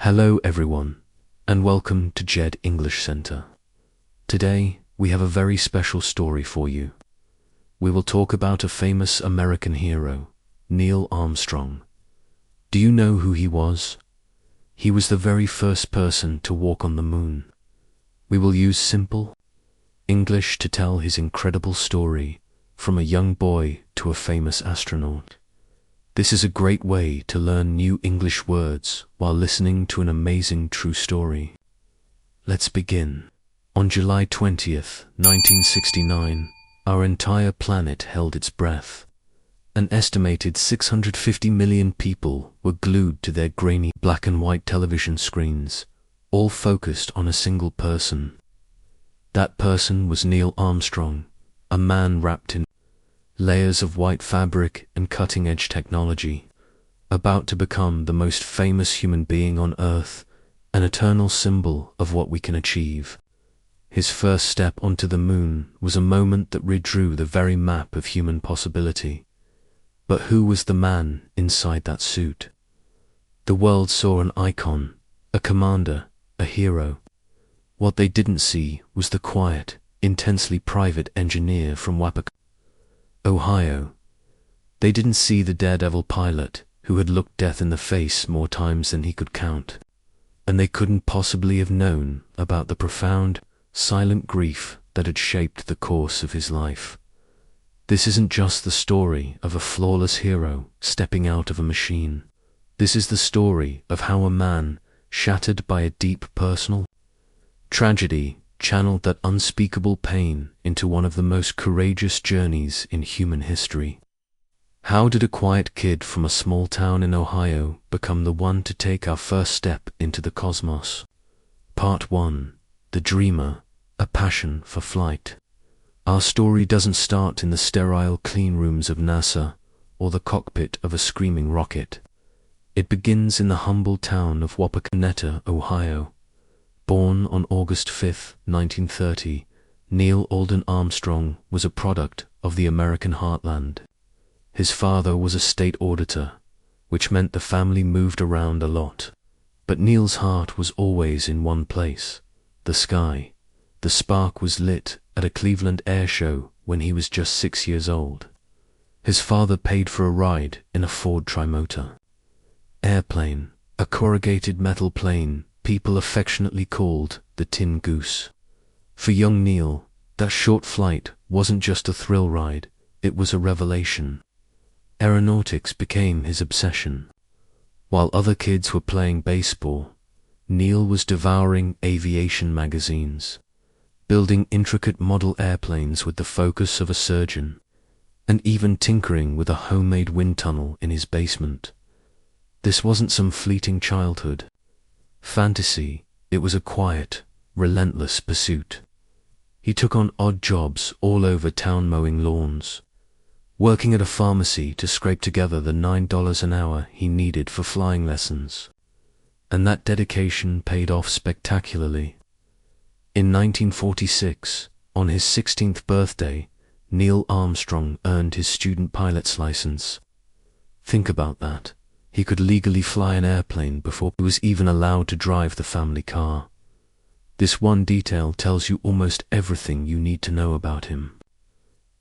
Hello everyone, and welcome to Jaed English Center. Today, we have a very special story for you. We will talk about a famous American hero, Neil Armstrong. Do you know who he was? He was the very first person to walk on the moon. We will use simple English to tell his incredible story, from a young boy to a famous astronaut. This is a great way to learn new English words while listening to an amazing true story. Let's begin. On July 20th, 1969, our entire planet held its breath. An estimated 650 million people were glued to their grainy black and white television screens, all focused on a single person. That person was Neil Armstrong, a man wrapped in layers of white fabric and cutting-edge technology, about to become the most famous human being on Earth, an eternal symbol of what we can achieve. His first step onto the moon was a moment that redrew the very map of human possibility. But who was the man inside that suit? The world saw an icon, a commander, a hero. What they didn't see was the quiet, intensely private engineer from Wapac, Ohio. They didn't see the daredevil pilot who had looked death in the face more times than he could count. And they couldn't possibly have known about the profound, silent grief that had shaped the course of his life. This isn't just the story of a flawless hero stepping out of a machine. This is the story of how a man, shattered by a deep personal tragedy, channeled that unspeakable pain into one of the most courageous journeys in human history. How did a quiet kid from a small town in Ohio become the one to take our first step into the cosmos? Part 1. The Dreamer, a Passion for Flight. Our story doesn't start in the sterile clean rooms of NASA or the cockpit of a screaming rocket. It begins in the humble town of Wapakoneta, Ohio. Born on August 5, 1930, Neil Alden Armstrong was a product of the American heartland. His father was a state auditor, which meant the family moved around a lot. But Neil's heart was always in one place, the sky. The spark was lit at a Cleveland air show when he was just 6 years old. His father paid for a ride in a Ford Trimotor airplane, a corrugated metal plane people affectionately called the Tin Goose. For young Neil, that short flight wasn't just a thrill ride, it was a revelation. Aeronautics became his obsession. While other kids were playing baseball, Neil was devouring aviation magazines, building intricate model airplanes with the focus of a surgeon, and even tinkering with a homemade wind tunnel in his basement. This wasn't some fleeting childhood fantasy, it was a quiet, relentless pursuit. He took on odd jobs all over town, mowing lawns, working at a pharmacy to scrape together the $9 an hour he needed for flying lessons. And that dedication paid off spectacularly. In 1946, on his 16th birthday, Neil Armstrong earned his student pilot's license. Think about that. He could legally fly an airplane before he was even allowed to drive the family car. This one detail tells you almost everything you need to know about him.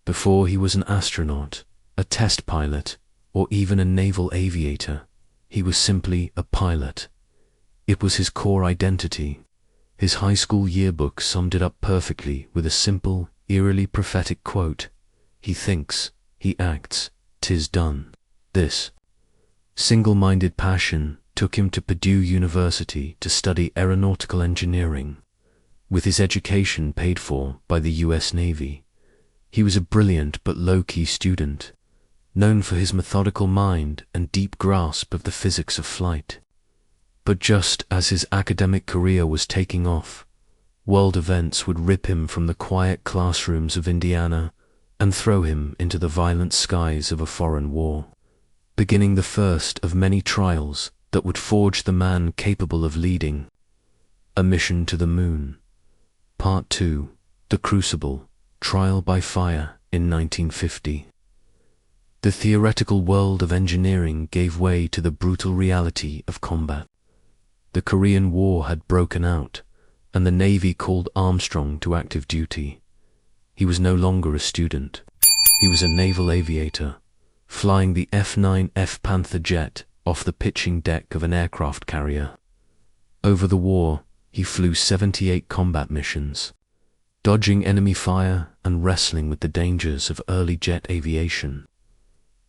Before he was an astronaut, a test pilot, or even a naval aviator, he was simply a pilot. It was his core identity. His high school yearbook summed it up perfectly with a simple, eerily prophetic quote: "He thinks, he acts, 'tis done." This single-minded passion took him to Purdue University to study aeronautical engineering. With his education paid for by the US Navy, he was a brilliant but low-key student, known for his methodical mind and deep grasp of the physics of flight. But just as his academic career was taking off, world events would rip him from the quiet classrooms of Indiana and throw him into the violent skies of a foreign war, beginning the first of many trials that would forge the man capable of leading a mission to the moon. Part 2. The Crucible, Trial by Fire in 1950. The theoretical world of engineering gave way to the brutal reality of combat. The Korean War had broken out, and the Navy called Armstrong to active duty. He was no longer a student. He was a naval aviator, flying the F-9F Panther jet off the pitching deck of an aircraft carrier. Over the war, he flew 78 combat missions, dodging enemy fire and wrestling with the dangers of early jet aviation.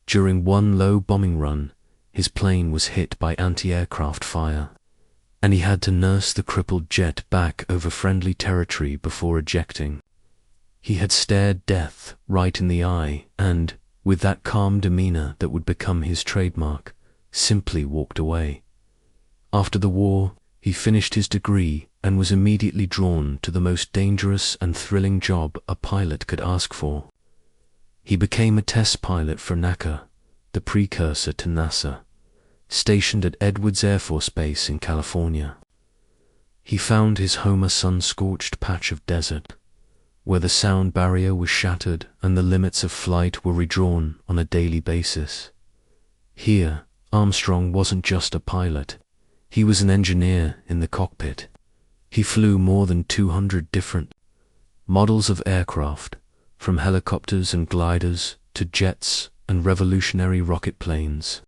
During one low bombing run, his plane was hit by anti-aircraft fire, and he had to nurse the crippled jet back over friendly territory before ejecting. He had stared death right in the eye and, with that calm demeanor that would become his trademark, simply walked away. After the war, he finished his degree and was immediately drawn to the most dangerous and thrilling job a pilot could ask for. He became a test pilot for NACA, the precursor to NASA, stationed at Edwards Air Force Base in California. He found his home a sun-scorched patch of desert, where the sound barrier was shattered and the limits of flight were redrawn on a daily basis. Here, Armstrong wasn't just a pilot. He was an engineer in the cockpit. He flew more than 200 different models of aircraft, from helicopters and gliders to jets and revolutionary rocket planes.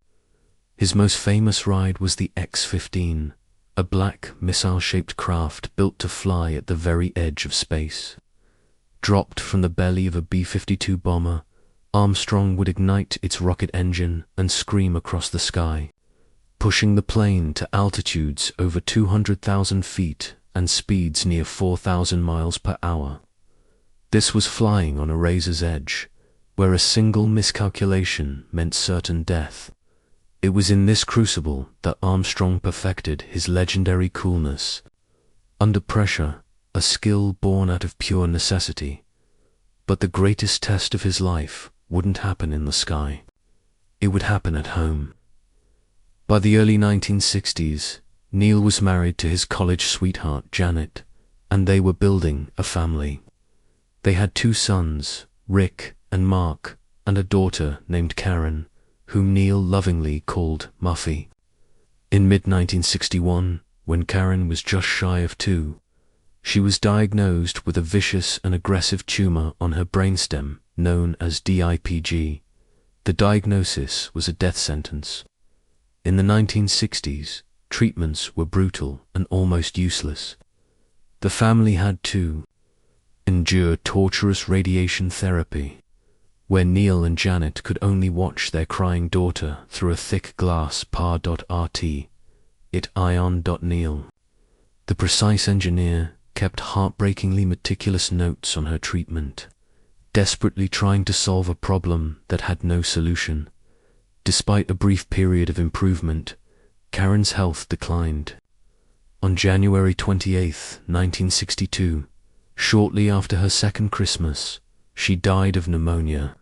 His most famous ride was the X-15, a black, missile-shaped craft built to fly at the very edge of space. Dropped from the belly of a B-52 bomber, Armstrong would ignite its rocket engine and scream across the sky, pushing the plane to altitudes over 200,000 feet and speeds near 4,000 miles per hour. This was flying on a razor's edge, where a single miscalculation meant certain death. It was in this crucible that Armstrong perfected his legendary coolness. Under pressure, a skill born out of pure necessity. But the greatest test of his life wouldn't happen in the sky. It would happen at home. By the early 1960s, Neil was married to his college sweetheart, Jaed, and they were building a family. They had 2 sons, Rick and Mark, and a daughter named Karen, whom Neil lovingly called Muffy. In mid-1961, when Karen was just shy of 2, she was diagnosed with a vicious and aggressive tumor on her brainstem known as DIPG. The diagnosis was a death sentence. In the 1960s, treatments were brutal and almost useless. The family had to endure torturous radiation therapy, where Neil and Janet could only watch their crying daughter through a thick glass par.rt, it ion.neil. The precise engineer kept heartbreakingly meticulous notes on her treatment, desperately trying to solve a problem that had no solution. Despite a brief period of improvement, Karen's health declined. On January 28, 1962, shortly after her second Christmas, she died of pneumonia,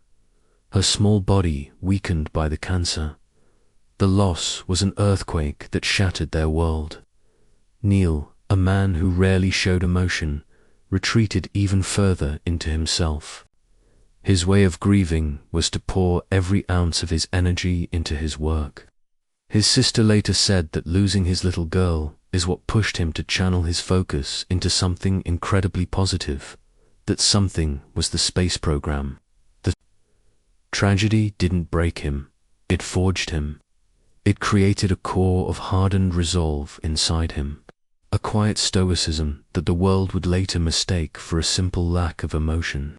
her small body weakened by the cancer. The loss was an earthquake that shattered their world. Neil, a man who rarely showed emotion, retreated even further into himself. His way of grieving was to pour every ounce of his energy into his work. His sister later said that losing his little girl is what pushed him to channel his focus into something incredibly positive. That something was the space program. The tragedy didn't break him, it forged him. It created a core of hardened resolve inside him, a quiet stoicism that the world would later mistake for a simple lack of emotion.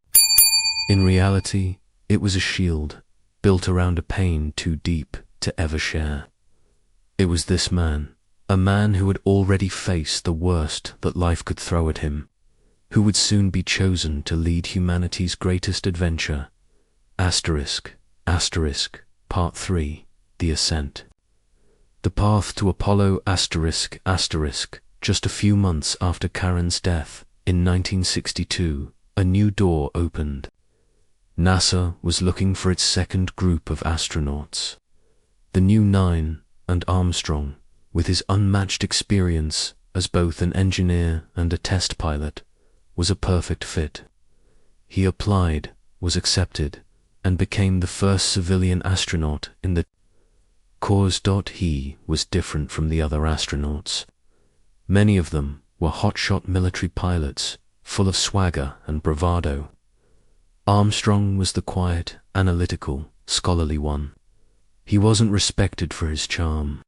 In reality, it was a shield, built around a pain too deep to ever share. It was this man, a man who had already faced the worst that life could throw at him, who would soon be chosen to lead humanity's greatest adventure. Part 3, The Ascent. The path to Apollo just a few months after Karen's death, in 1962, a new door opened. NASA was looking for its second group of astronauts. The new 9, and Armstrong, with his unmatched experience as both an engineer and a test pilot, was a perfect fit. He applied, was accepted, and became the first civilian astronaut in the course. He was different from the other astronauts. Many of them were hotshot military pilots, full of swagger and bravado. Armstrong was the quiet, analytical, scholarly one. He wasn't respected for his charm.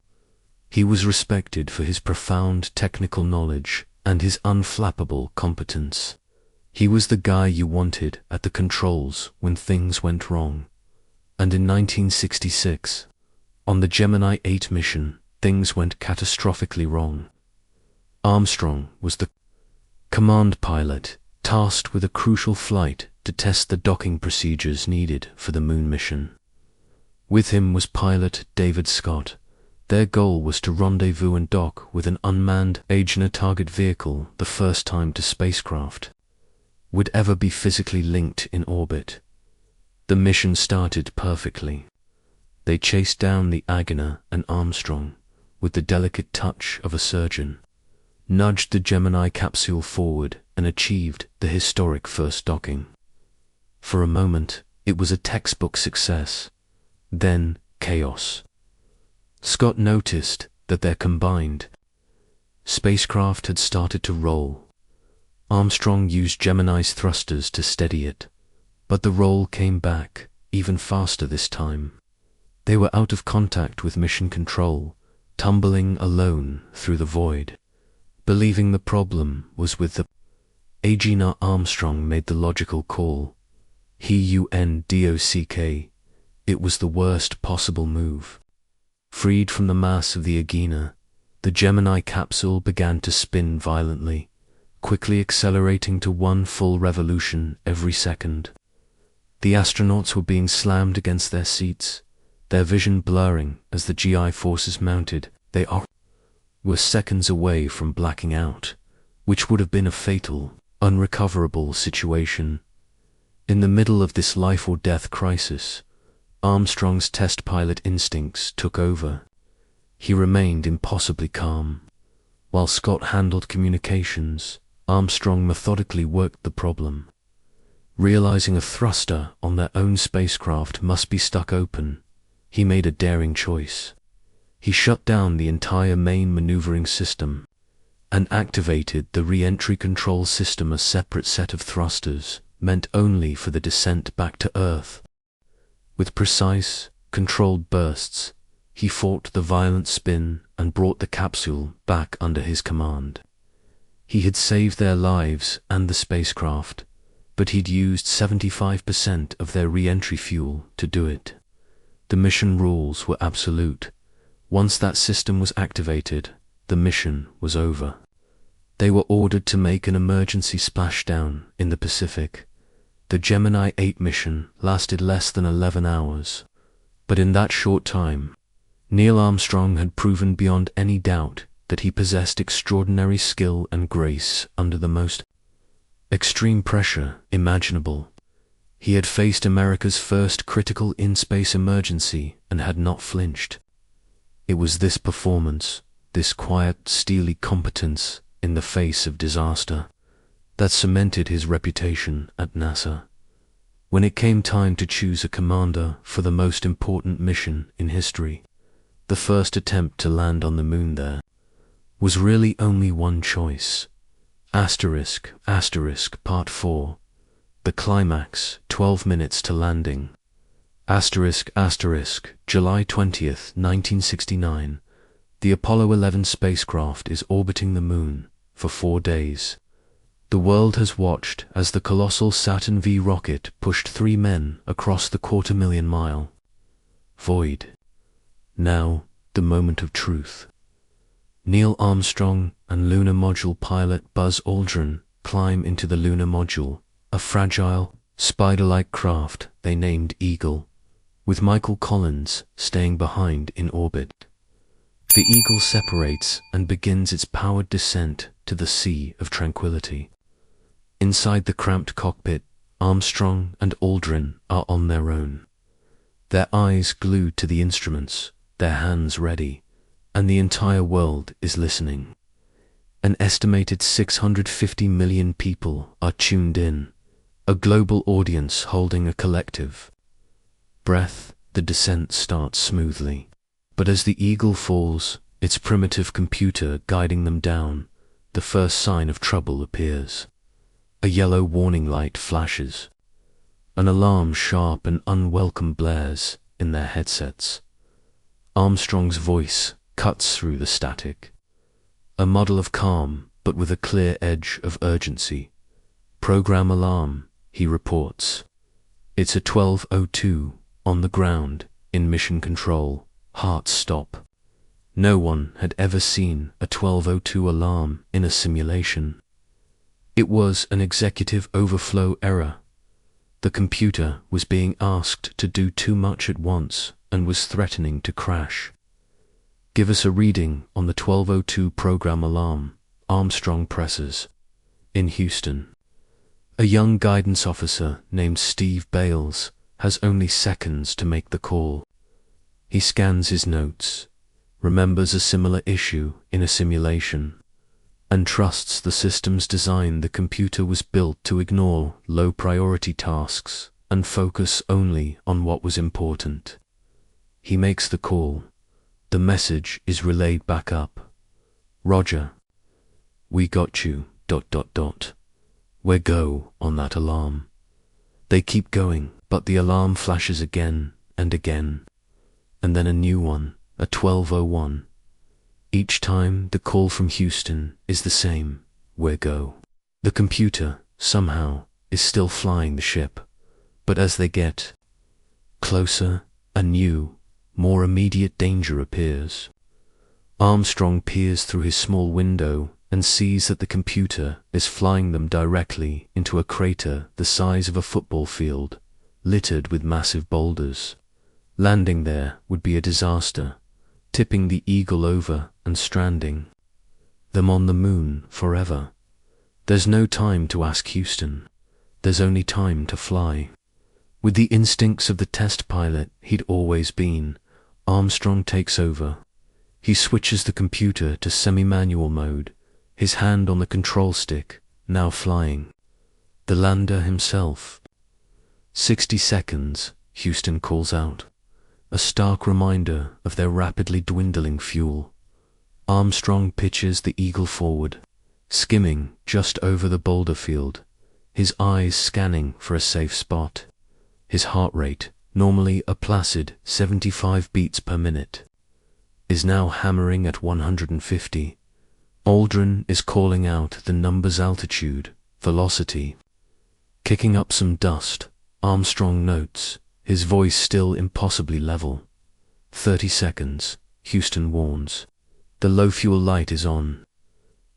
He was respected for his profound technical knowledge and his unflappable competence. He was the guy you wanted at the controls when things went wrong. And in 1966, on the Gemini 8 mission, things went catastrophically wrong. Armstrong was the command pilot tasked with a crucial flight to test the docking procedures needed for the moon mission. With him was pilot David Scott. Their goal was to rendezvous and dock with an unmanned Agena target vehicle, the first time the spacecraft would ever be physically linked in orbit. The mission started perfectly. They chased down the Agena, and Armstrong, with the delicate touch of a surgeon, nudged the Gemini capsule forward and achieved the historic first docking. For a moment, it was a textbook success. Then, chaos. Scott noticed that their combined spacecraft had started to roll. Armstrong used Gemini's thrusters to steady it, but the roll came back, even faster this time. They were out of contact with mission control, tumbling alone through the void. Believing the problem was with the Agena, Armstrong made the logical call. HUNDOCK. It was the worst possible move. Freed from the mass of the Agena, the Gemini capsule began to spin violently, quickly accelerating to 1 full revolution every second. The astronauts were being slammed against their seats, their vision blurring as the GI forces mounted. They were seconds away from blacking out, which would have been a fatal, unrecoverable situation. In the middle of this life or death crisis, Armstrong's test pilot instincts took over. He remained impossibly calm. While Scott handled communications, Armstrong methodically worked the problem. Realizing a thruster on their own spacecraft must be stuck open, he made a daring choice. He shut down the entire main maneuvering system and activated the re-entry control system, a separate set of thrusters meant only for the descent back to Earth. With precise, controlled bursts, he fought the violent spin and brought the capsule back under his command. He had saved their lives and the spacecraft, but he'd used 75% of their re-entry fuel to do it. The mission rules were absolute. Once that system was activated, the mission was over. They were ordered to make an emergency splashdown in the Pacific. The Gemini 8 mission lasted less than 11 hours, but in that short time, Neil Armstrong had proven beyond any doubt that he possessed extraordinary skill and grace under the most extreme pressure imaginable. He had faced America's first critical in-space emergency and had not flinched. It was this performance, this quiet, steely competence in the face of disaster, that cemented his reputation at NASA. When it came time to choose a commander for the most important mission in history, the first attempt to land on the moon there, was really only one choice. Asterisk, Part 4. The climax, 12 minutes to landing. Asterisk, July 20th, 1969. The Apollo 11 spacecraft is orbiting the moon for 4 days. The world has watched as the colossal Saturn V rocket pushed 3 men across the 250,000-mile void. Now, the moment of truth. Neil Armstrong and lunar module pilot Buzz Aldrin climb into the lunar module, a fragile, spider-like craft they named Eagle, with Michael Collins staying behind in orbit. The Eagle separates and begins its powered descent to the Sea of Tranquility. Inside the cramped cockpit, Armstrong and Aldrin are on their own. Their eyes glued to the instruments, their hands ready, and the entire world is listening. An estimated 650 million people are tuned in, a global audience holding a collective breath. The descent starts smoothly, but as the Eagle falls, its primitive computer guiding them down, the first sign of trouble appears. A yellow warning light flashes. An alarm sharp and unwelcome blares in their headsets. Armstrong's voice cuts through the static. A model of calm, but with a clear edge of urgency. "Program alarm," he reports. It's a 12:02 on the ground in mission control. Hearts stop. No one had ever seen a 12:02 alarm in a simulation. It was an executive overflow error. The computer was being asked to do too much at once and was threatening to crash. "Give us a reading on the 12:02 program alarm," Armstrong presses. In Houston, a young guidance officer named Steve Bales has only seconds to make the call. He scans his notes, remembers a similar issue in a simulation, and trusts the system's design. The computer was built to ignore low-priority tasks and focus only on what was important. He makes the call. The message is relayed back up. "Roger. We got you, ... We're go on that alarm." They keep going, but the alarm flashes again and again, and then a new one, a 12:01. Each time the call from Houston is the same: "We're go." The computer, somehow, is still flying the ship, but as they get closer, a new, more immediate danger appears. Armstrong peers through his small window and sees that the computer is flying them directly into a crater the size of a football field, littered with massive boulders. Landing there would be a disaster, tipping the Eagle over and stranding them on the moon forever. There's no time to ask Houston. There's only time to fly. With the instincts of the test pilot he'd always been, Armstrong takes over. He switches the computer to semi-manual mode, his hand on the control stick, now flying. The lander himself. 60 seconds, Houston calls out. A stark reminder of their rapidly dwindling fuel. Armstrong pitches the Eagle forward, skimming just over the boulder field, his eyes scanning for a safe spot. His heart rate, normally a placid 75 beats per minute, is now hammering at 150. Aldrin is calling out the numbers: altitude, velocity. Kicking up some dust, Armstrong notes, his voice still impossibly level. 30 seconds, Houston warns. The low fuel light is on.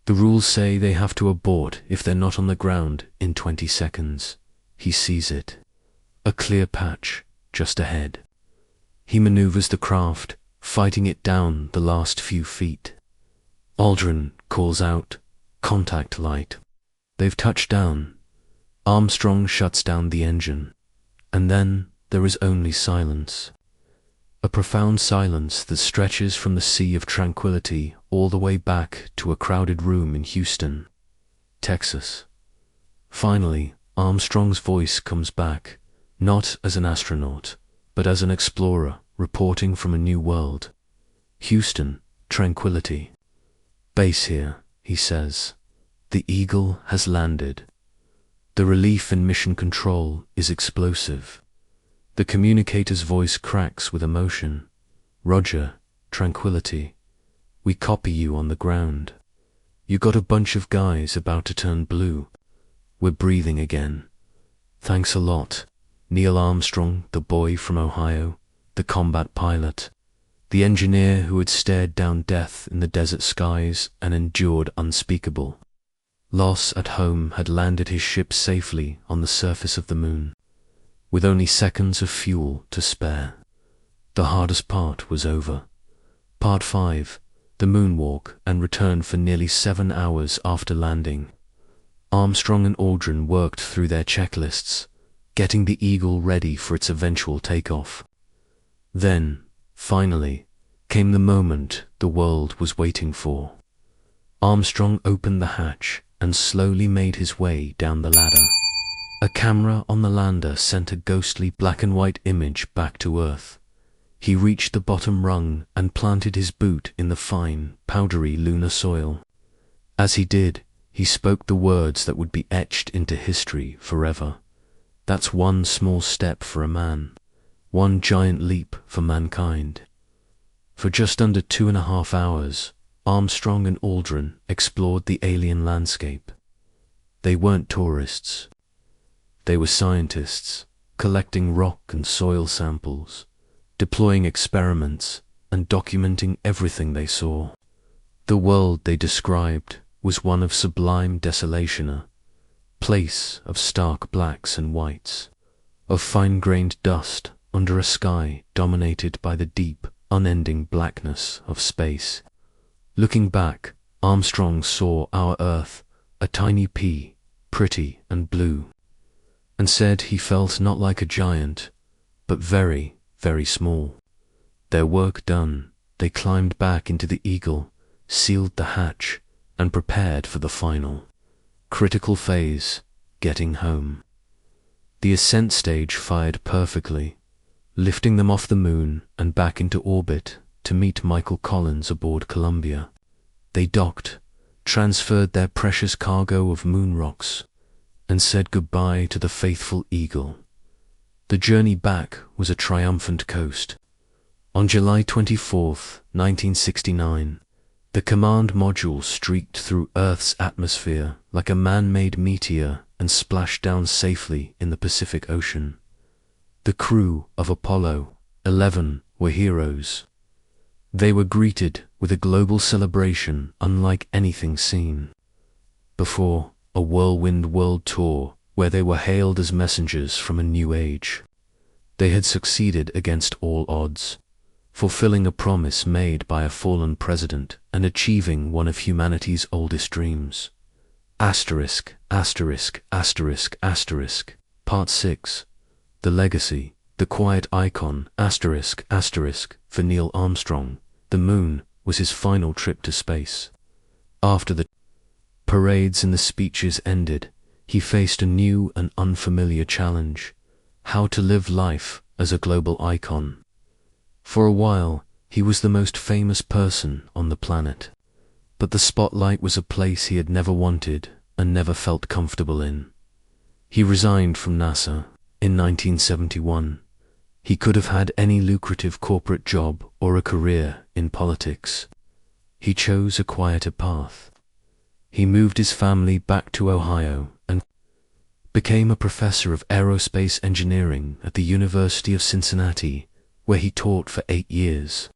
The rules say they have to abort if they're not on the ground in 20 seconds. He sees it. A clear patch just ahead. He maneuvers the craft, fighting it down the last few feet. Aldrin calls out, "Contact light." They've touched down. Armstrong shuts down the engine, and then there is only silence. A profound silence that stretches from the sea of tranquility all the way back to a crowded room in Houston, Texas. Finally, Armstrong's voice comes back, not as an astronaut, but as an explorer reporting from a new world. "Houston, tranquility. Base here," he says. "The Eagle has landed." The relief in mission control is explosive. The communicator's voice cracks with emotion. "Roger, tranquility. We copy you on the ground. You got a bunch of guys about to turn blue. We're breathing again. Thanks a lot." Neil Armstrong, the boy from Ohio, the combat pilot, the engineer who had stared down death in the desert skies and endured unspeakable loss at home, had landed his ship safely on the surface of the moon, with only seconds of fuel to spare. The hardest part was over. Part 5, the moonwalk and return. For nearly 7 hours after landing, Armstrong and Aldrin worked through their checklists, getting the Eagle ready for its eventual takeoff. Then, finally, came the moment the world was waiting for. Armstrong opened the hatch and slowly made his way down the ladder. A camera on the lander sent a ghostly black and white image back to Earth. He reached the bottom rung and planted his boot in the fine, powdery lunar soil. As he did, he spoke the words that would be etched into history forever. That's one small step for a man, one giant leap for mankind. For just under 2.5 hours, Armstrong and Aldrin explored the alien landscape. They weren't tourists. They were scientists, collecting rock and soil samples, deploying experiments, and documenting everything they saw. The world they described was one of sublime desolation, a place of stark blacks and whites, of fine-grained dust under a sky dominated by the deep, unending blackness of space. Looking back, Armstrong saw our Earth, a tiny pea, pretty and blue, and said he felt not like a giant, but very, very small. Their work done, they climbed back into the Eagle, sealed the hatch, and prepared for the final, critical phase, getting home. The ascent stage fired perfectly, lifting them off the moon and back into orbit to meet Michael Collins aboard Columbia. They docked, transferred their precious cargo of moon rocks, and said goodbye to the faithful Eagle. The journey back was a triumphant coast. On July 24, 1969, the command module streaked through Earth's atmosphere like a man-made meteor and splashed down safely in the Pacific Ocean. The crew of Apollo 11 were heroes. They were greeted with a global celebration unlike anything seen before, a whirlwind world tour where they were hailed as messengers from a new age. They had succeeded against all odds, fulfilling a promise made by a fallen president and achieving one of humanity's oldest dreams. Asterisk, asterisk, asterisk, asterisk. Part 6. The Legacy, the Quiet Icon, asterisk, asterisk. For Neil Armstrong, the moon was his final trip to space. After the parades and the speeches ended, he faced a new and unfamiliar challenge: how to live life as a global icon. For a while, he was the most famous person on the planet, but the spotlight was a place he had never wanted and never felt comfortable in. He resigned from NASA in 1971. He could have had any lucrative corporate job or a career in politics. He chose a quieter path. He moved his family back to Ohio and became a professor of aerospace engineering at the University of Cincinnati, where he taught for 8 years.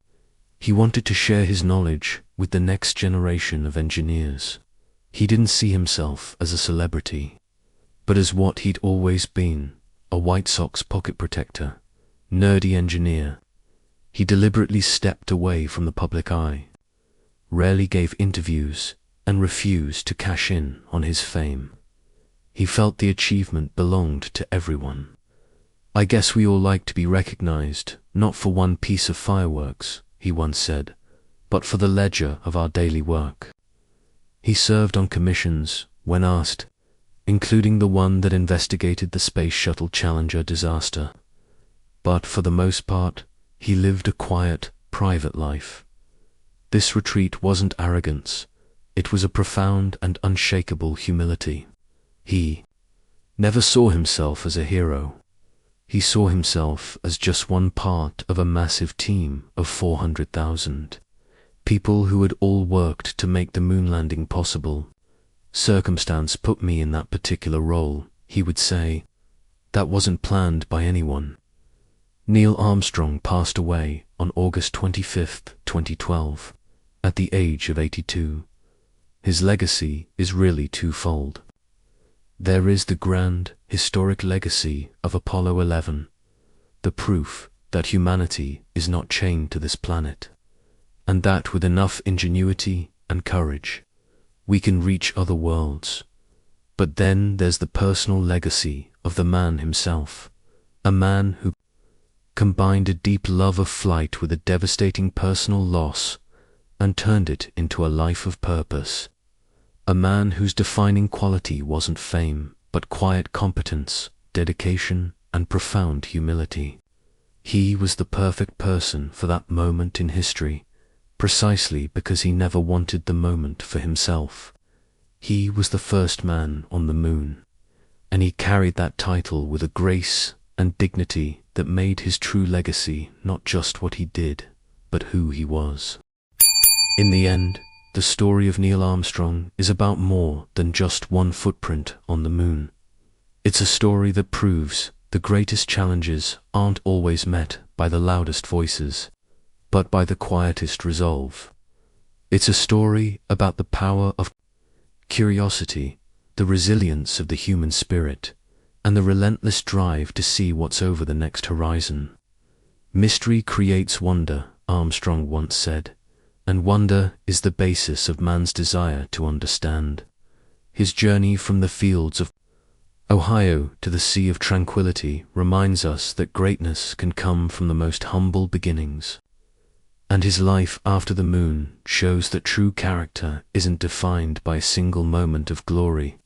He wanted to share his knowledge with the next generation of engineers. He didn't see himself as a celebrity, but as what he'd always been, a White Sox pocket protector, nerdy engineer. He deliberately stepped away from the public eye, rarely gave interviews, and refused to cash in on his fame. He felt the achievement belonged to everyone. "I guess we all like to be recognized, not for one piece of fireworks," he once said, "but for the ledger of our daily work." He served on commissions when asked, including the one that investigated the Space Shuttle Challenger disaster. But for the most part, he lived a quiet, private life. This retreat wasn't arrogance. It was a profound and unshakable humility. He never saw himself as a hero. He saw himself as just one part of a massive team of 400,000 people who had all worked to make the moon landing possible. "Circumstance put me in that particular role," he would say. "That wasn't planned by anyone." Neil Armstrong passed away on August 25, 2012, at the age of 82. His legacy is really twofold. There is the grand, historic legacy of Apollo 11, the proof that humanity is not chained to this planet, and that with enough ingenuity and courage, we can reach other worlds. But then there's the personal legacy of the man himself, a man who combined a deep love of flight with a devastating personal loss and turned it into a life of purpose. A man whose defining quality wasn't fame, but quiet competence, dedication, and profound humility. He was the perfect person for that moment in history, precisely because he never wanted the moment for himself. He was the first man on the moon, and he carried that title with a grace and dignity that made his true legacy not just what he did, but who he was. In the end, the story of Neil Armstrong is about more than just one footprint on the moon. It's a story that proves the greatest challenges aren't always met by the loudest voices, but by the quietest resolve. It's a story about the power of curiosity, the resilience of the human spirit, and the relentless drive to see what's over the next horizon. Mystery creates wonder, Armstrong once said, and wonder is the basis of man's desire to understand. His journey from the fields of Ohio to the Sea of Tranquility reminds us that greatness can come from the most humble beginnings. And his life after the moon shows that true character isn't defined by a single moment of glory,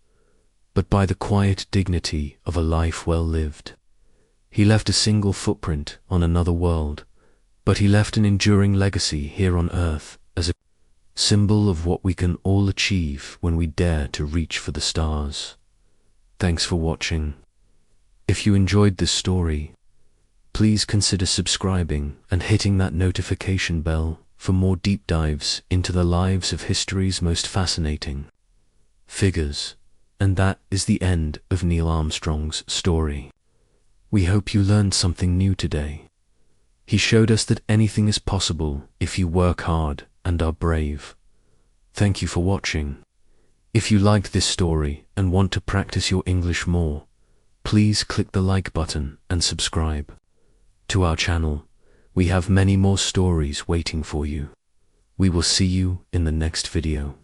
but by the quiet dignity of a life well lived. He left a single footprint on another world, but he left an enduring legacy here on Earth as a symbol of what we can all achieve when we dare to reach for the stars. Thanks for watching. If you enjoyed this story, please consider subscribing and hitting that notification bell for more deep dives into the lives of history's most fascinating figures. And that is the end of Neil Armstrong's story. We hope you learned something new today. He showed us that anything is possible if you work hard and are brave. Thank you for watching. If you liked this story and want to practice your English more, please click the like button and subscribe to our channel. We have many more stories waiting for you. We will see you in the next video.